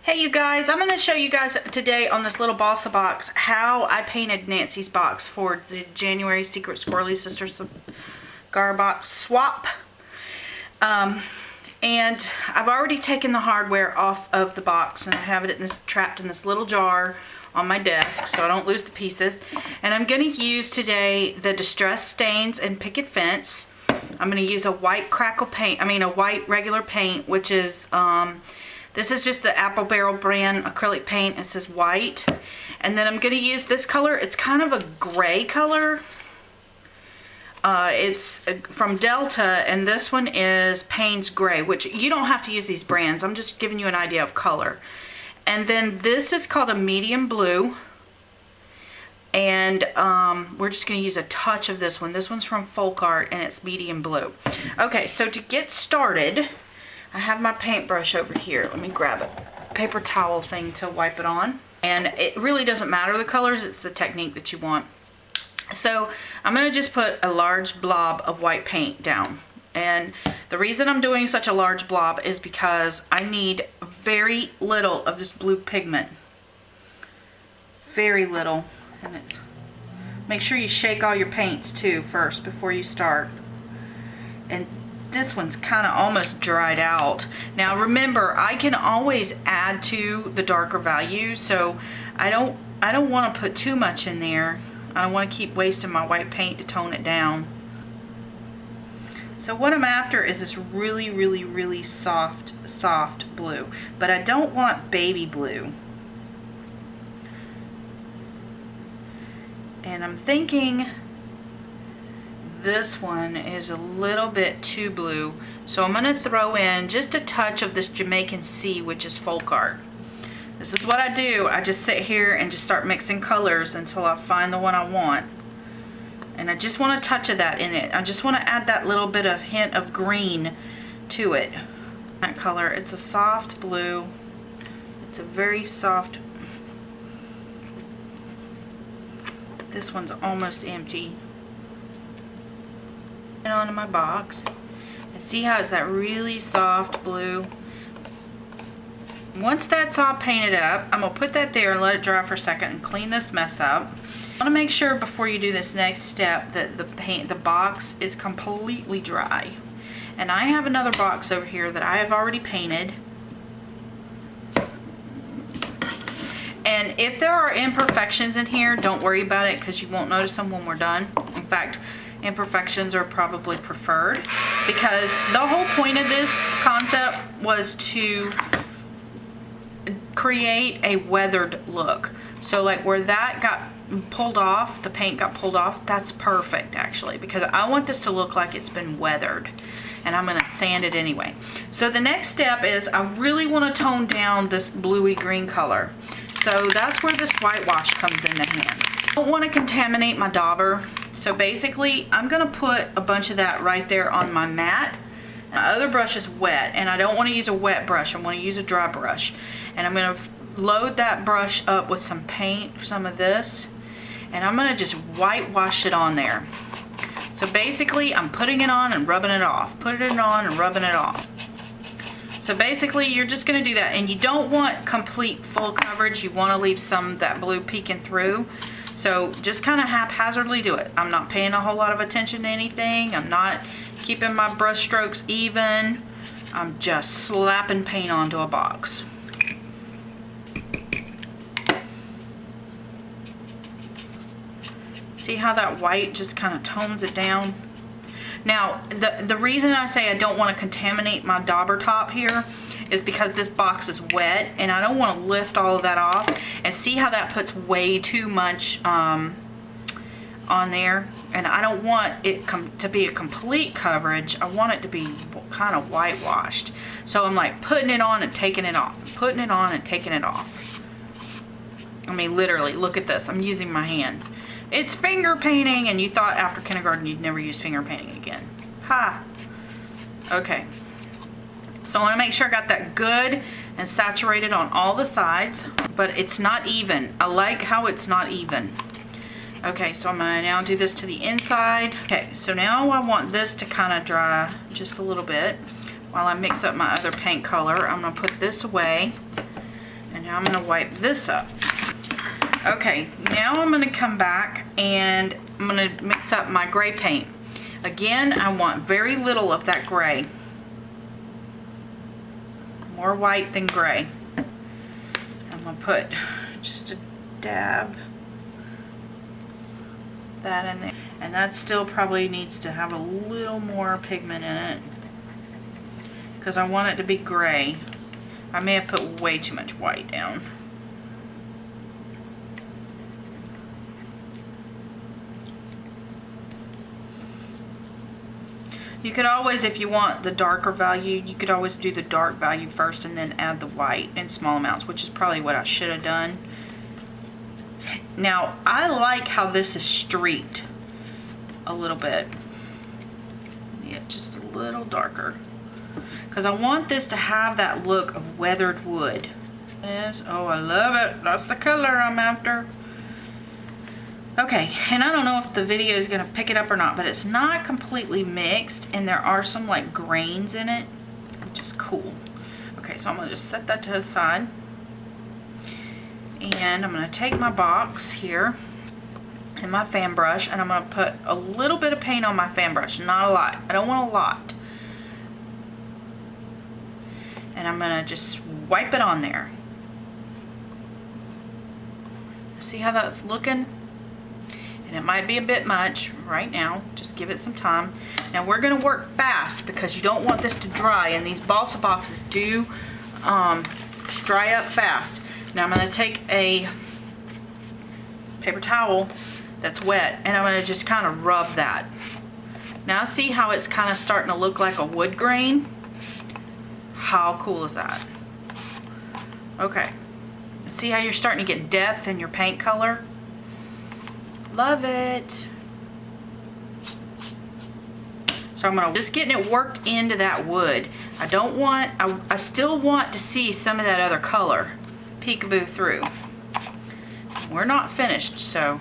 Hey you guys, I'm going to show you guys today on this little balsa box how I painted Nancy's box for the January Secret Squirrely Sisters cigar box swap. And I've already taken the hardware off of the box and I have it trapped in this little jar on my desk so I don't lose the pieces. And I'm going to use today the Distress Stains and Picket Fence. I'm going to use a white crackle paint, a white regular paint, which is this is just the Apple Barrel brand acrylic paint. It says white. And then I'm going to use this color. It's kind of a gray color. It's from Delta, and this one is Payne's Gray, which you don't have to use these brands. I'm just giving you an idea of color. And then this is called a medium blue. And we're just going to use a touch of this one. This one's from Folk Art, and it's medium blue. Okay, so to get started, I have my paintbrush over here. Let me grab a paper towel thing to wipe it on. And it really doesn't matter the colors, it's the technique that you want. So I'm going to just put a large blob of white paint down. And the reason I'm doing such a large blob is because I need very little of this blue pigment. Very little. And make sure you shake all your paints too first before you start. And this one's kind of almost dried out. Now remember, I can always add to the darker value, so I don't want to put too much in there. I don't want to keep wasting my white paint to tone it down. So what I'm after is this really, really, really soft blue, but I don't want baby blue. And I'm thinking this one is a little bit too blue, so I'm going to throw in just a touch of this Jamaican Sea, which is Folk Art. This is what I do. I just sit here and just start mixing colors until I find the one I want. And I just want a touch of that in it. I just want to add that little bit of hint of green to it. That color, it's a soft blue. It's a very soft. This one's almost empty. Onto my box and see how it's that really soft blue. Once that's all painted up, I'm gonna put that there and let it dry for a second and clean this mess up. I want to make sure before you do this next step that the box is completely dry. And I have another box over here that I have already painted. And if there are imperfections in here, don't worry about it because you won't notice them when we're done. In fact, imperfections are probably preferred because the whole point of this concept was to create a weathered look. So like where that got pulled off, the paint got pulled off, that's perfect actually, because I want this to look like it's been weathered, and I'm going to sand it anyway. So the next step is I really want to tone down this bluey green color. So that's where this whitewash comes into hand. I don't want to contaminate my dauber. So basically, I'm going to put a bunch of that right there on my mat. My other brush is wet, and I don't want to use a wet brush. I want to use a dry brush. And I'm going to load that brush up with some paint, some of this, and I'm going to just whitewash it on there. So basically, I'm putting it on and rubbing it off. Putting it on and rubbing it off. So basically, you're just going to do that. And you don't want complete full coverage. You want to leave some of that blue peeking through. So just kind of haphazardly do it. I'm not paying a whole lot of attention to anything. I'm not keeping my brush strokes even. I'm just slapping paint onto a box. See how that white just kind of tones it down? Now, the reason I say I don't want to contaminate my dauber top here is because this box is wet and I don't want to lift all of that off. And see how that puts way too much on there? And I don't want it to be a complete coverage. I want it to be kind of whitewashed. So I'm like putting it on and taking it off. Putting it on and taking it off. I mean, literally, look at this. I'm using my hands. It's finger painting, and you thought after kindergarten you'd never use finger painting again. Ha! Okay. So I want to make sure I got that good and saturated on all the sides, but it's not even. I like how it's not even. Okay, so I'm going to now do this to the inside. Okay, so now I want this to kind of dry just a little bit while I mix up my other paint color. I'm going to put this away. Now I'm going to wipe this up. Okay, now I'm going to come back and I'm going to mix up my gray paint. Again, I want very little of that gray. More white than gray. I'm going to put just a dab of that in there. And that still probably needs to have a little more pigment in it, because I want it to be gray. I may have put way too much white down. You could always, if you want the darker value, you could always do the dark value first and then add the white in small amounts, which is probably what I should have done. Now, I like how this is streaked a little bit. Yeah, just a little darker. Because I want this to have that look of weathered wood. Yes, oh, I love it. That's the color I'm after. Okay, and I don't know if the video is going to pick it up or not, but it's not completely mixed, and there are some like grains in it, which is cool. Okay, so I'm going to just set that to the side. And I'm going to take my box here and my fan brush, and I'm going to put a little bit of paint on my fan brush, not a lot. I don't want a lot. And I'm going to just wipe it on there. See how that's looking? And it might be a bit much right now. Just give it some time. Now we're going to work fast because you don't want this to dry, and these balsa boxes do dry up fast. Now I'm going to take a paper towel that's wet, and I'm going to just kind of rub that. Now see how it's kind of starting to look like a wood grain? How cool is that? Okay. See how you're starting to get depth in your paint color? Love it. So I'm just getting it worked into that wood. I don't want, I still want to see some of that other color peekaboo through. We're not finished, so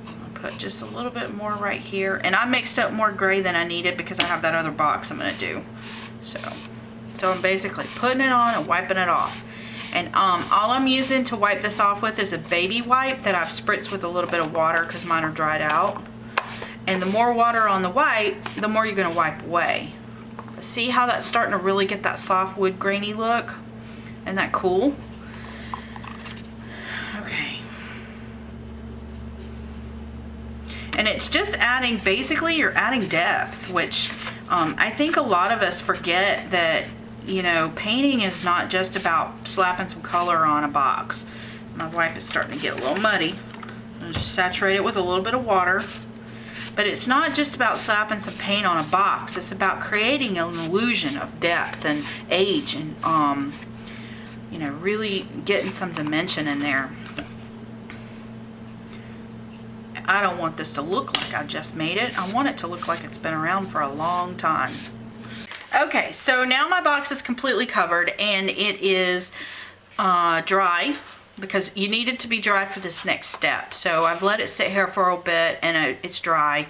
I'll put just a little bit more right here. And I mixed up more gray than I needed because I have that other box I'm going to do. So I'm basically putting it on and wiping it off. And all I'm using to wipe this off with is a baby wipe that I've spritzed with a little bit of water because mine are dried out. And the more water on the wipe, the more you're going to wipe away. See how that's starting to really get that soft wood grainy look? Isn't that cool? Okay. And it's just adding, basically you're adding depth, which I think a lot of us forget that, you know, painting is not just about slapping some color on a box. My wipe is starting to get a little muddy. I'll just saturate it with a little bit of water. But it's not just about slapping some paint on a box. It's about creating an illusion of depth and age and, you know, really getting some dimension in there. I don't want this to look like I just made it. I want it to look like it's been around for a long time. Okay, so now my box is completely covered, and it is dry because you need it to be dry for this next step. So I've let it sit here for a bit, and it's dry.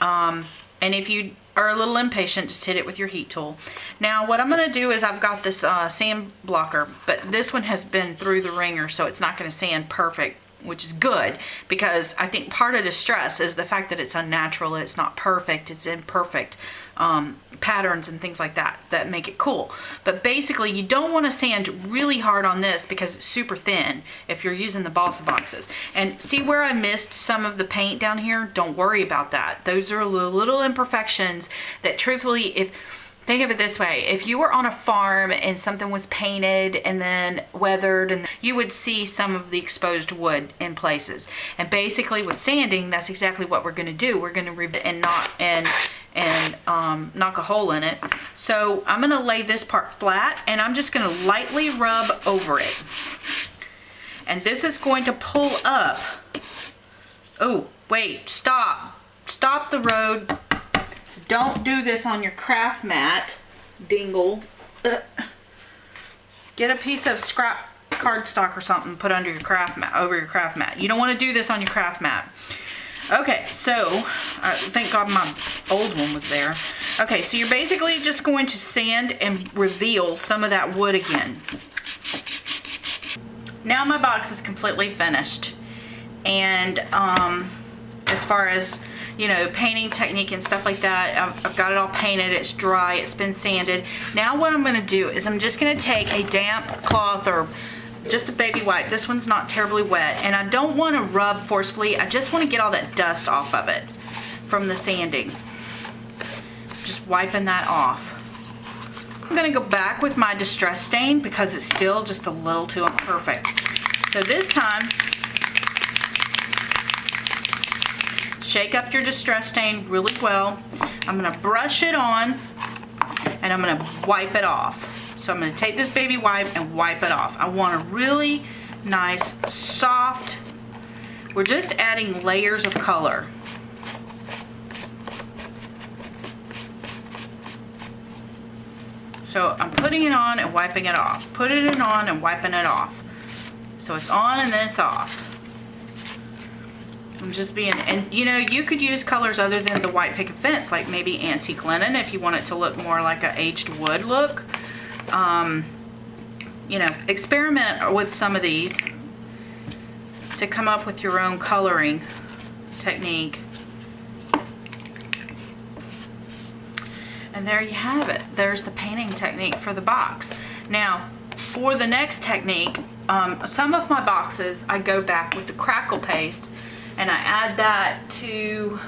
And if you are a little impatient, just hit it with your heat tool. Now what I'm going to do is I've got this sand blocker, but this one has been through the ringer, so it's not going to sand perfect, which is good, because I think part of the stress is the fact that it's unnatural, it's not perfect, it's imperfect patterns and things like that that make it cool. But basically you don't want to sand really hard on this because it's super thin if you're using the balsa boxes. And see where I missed some of the paint down here? Don't worry about that. Those are little imperfections that truthfully, if think of it this way, if you were on a farm and something was painted and then weathered, and you would see some of the exposed wood in places. And basically with sanding, that's exactly what we're going to do. We're going to remove it and knock a hole in it. So I'm going to lay this part flat, and I'm just going to lightly rub over it. And this is going to pull up. Oh, wait, stop. Stop the road. Don't do this on your craft mat, dingle. Get a piece of scrap cardstock or something, put under your craft mat, over your craft mat. You don't want to do this on your craft mat. Okay, so thank God my old one was there. Okay, so you're basically just going to sand and reveal some of that wood again. Now my box is completely finished, and as far as, you know, painting technique and stuff like that, I've got it all painted, it's dry, it's been sanded. Now what I'm going to do is I'm just going to take a damp cloth or just a baby wipe. This one's not terribly wet, and I don't want to rub forcefully. I just want to get all that dust off of it from the sanding. Just wiping that off. I'm going to go back with my distress stain because it's still just a little too imperfect. So this time, shake up your distress stain really well. I'm going to brush it on, and I'm going to wipe it off. So I'm going to take this baby wipe and wipe it off. I want a really nice, soft, we're just adding layers of color. So I'm putting it on and wiping it off. Putting it on and wiping it off. So it's on and then it's off. I'm just being, and you know, you could use colors other than the white picket fence, like maybe antique linen if you want it to look more like an aged wood look. You know, experiment with some of these to come up with your own coloring technique. And there you have it. There's the painting technique for the box. Now, for the next technique, some of my boxes, I go back with the crackle paste and I add that to,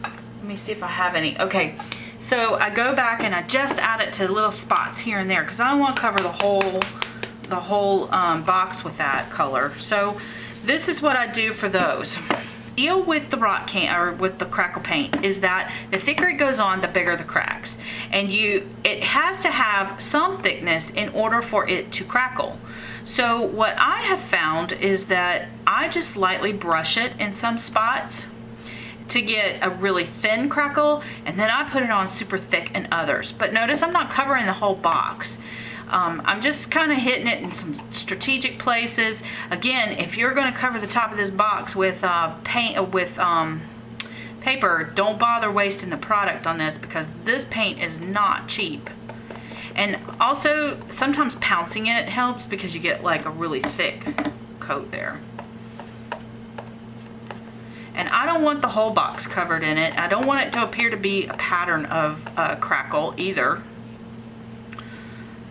let me see if I have any. Okay, so I go back and I just add it to little spots here and there because I don't want to cover the whole box with that color. So this is what I do for those. Deal with the rock can or with the crackle paint is that the thicker it goes on, the bigger the cracks, and it has to have some thickness in order for it to crackle. So what I have found is that I just lightly brush it in some spots to get a really thin crackle, and then I put it on super thick in others. But notice I'm not covering the whole box. I'm just kind of hitting it in some strategic places. Again, if you're going to cover the top of this box with paper, don't bother wasting the product on this because this paint is not cheap. And also, sometimes pouncing it helps because you get like a really thick coat there. And I don't want the whole box covered in it. I don't want it to appear to be a pattern of crackle either.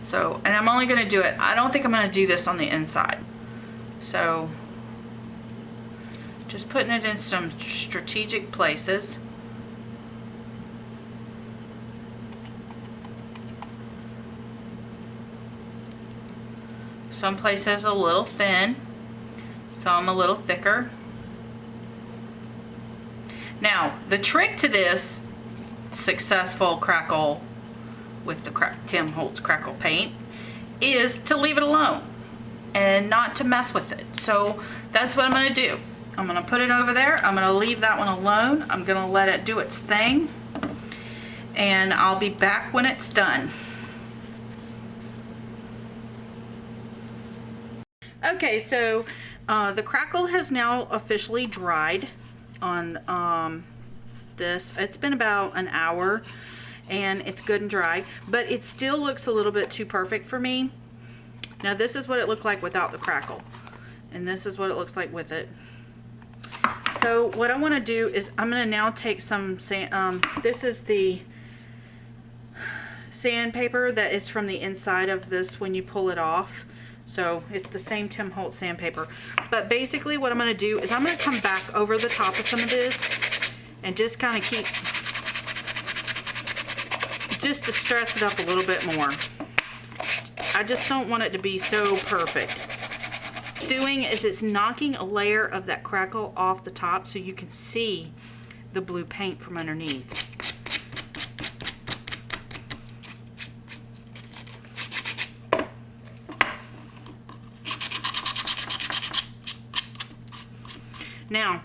So, and I'm only going to do it, I don't think I'm going to do this on the inside. So, just putting it in some strategic places. Some places a little thin, some a little thicker. Now, the trick to this successful crackle with the Tim Holtz crackle paint is to leave it alone and not to mess with it. So that's what I'm going to do. I'm going to put it over there. I'm going to leave that one alone. I'm going to let it do its thing, and I'll be back when it's done. Okay, so the crackle has now officially dried on this. It's been about an hour and it's good and dry, but it still looks a little bit too perfect for me. Now this is what it looked like without the crackle, and this is what it looks like with it. So what I want to do is I'm going to now take some sand, this is the sandpaper that is from the inside of this when you pull it off. So it's the same Tim Holtz sandpaper. But basically what I'm going to do is I'm going to come back over the top of some of this and just kind of keep, just to stress it up a little bit more. I just don't want it to be so perfect. What it's doing is it's knocking a layer of that crackle off the top so you can see the blue paint from underneath. Now,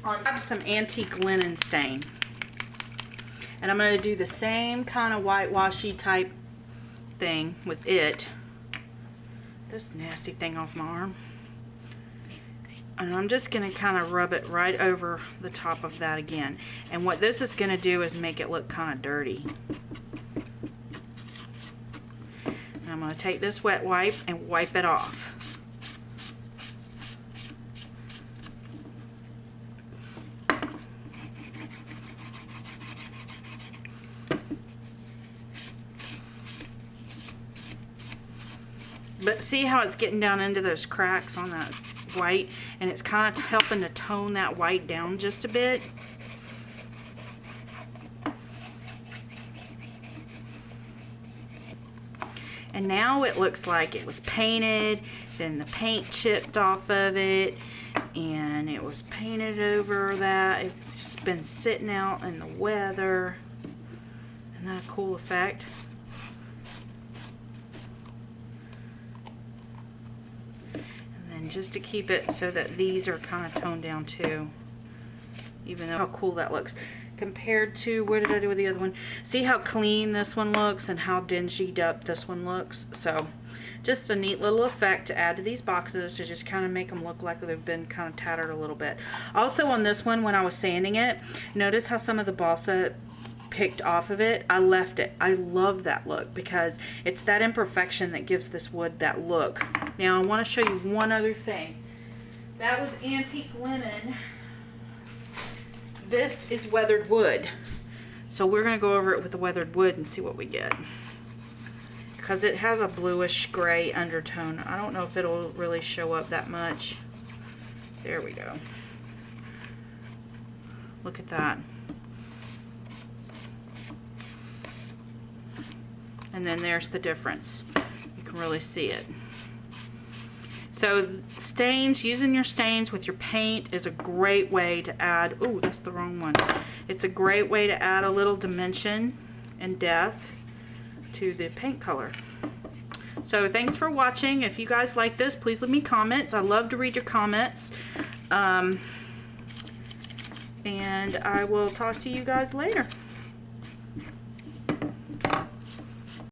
I have some antique linen stain, and I'm going to do the same kind of whitewashy type thing with it. This nasty thing off my arm. And I'm just going to kind of rub it right over the top of that again. And what this is going to do is make it look kind of dirty. And I'm going to take this wet wipe and wipe it off. But see how it's getting down into those cracks on that white, and it's kind of helping to tone that white down just a bit. And now it looks like it was painted, then the paint chipped off of it, and it was painted over that. It's just been sitting out in the weather. Isn't that a cool effect? And then just to keep it so that these are kind of toned down too, even though how cool that looks. Compared to, where did I do with the other one? See how clean this one looks and how dingied up this one looks? So just a neat little effect to add to these boxes to just kind of make them look like they've been kind of tattered a little bit. Also on this one, when I was sanding it, notice how some of the balsa picked off of it. I left it. I love that look because it's that imperfection that gives this wood that look. Now I want to show you one other thing. That was antique linen. This is weathered wood. So we're going to go over it with the weathered wood and see what we get. Because it has a bluish gray undertone. I don't know if it'll really show up that much. There we go. Look at that. And then there's the difference. You can really see it. So stains, using your stains with your paint is a great way to add, oh, that's the wrong one. It's a great way to add a little dimension and depth to the paint color. So thanks for watching. If you guys like this, please leave me comments. I love to read your comments. And I will talk to you guys later.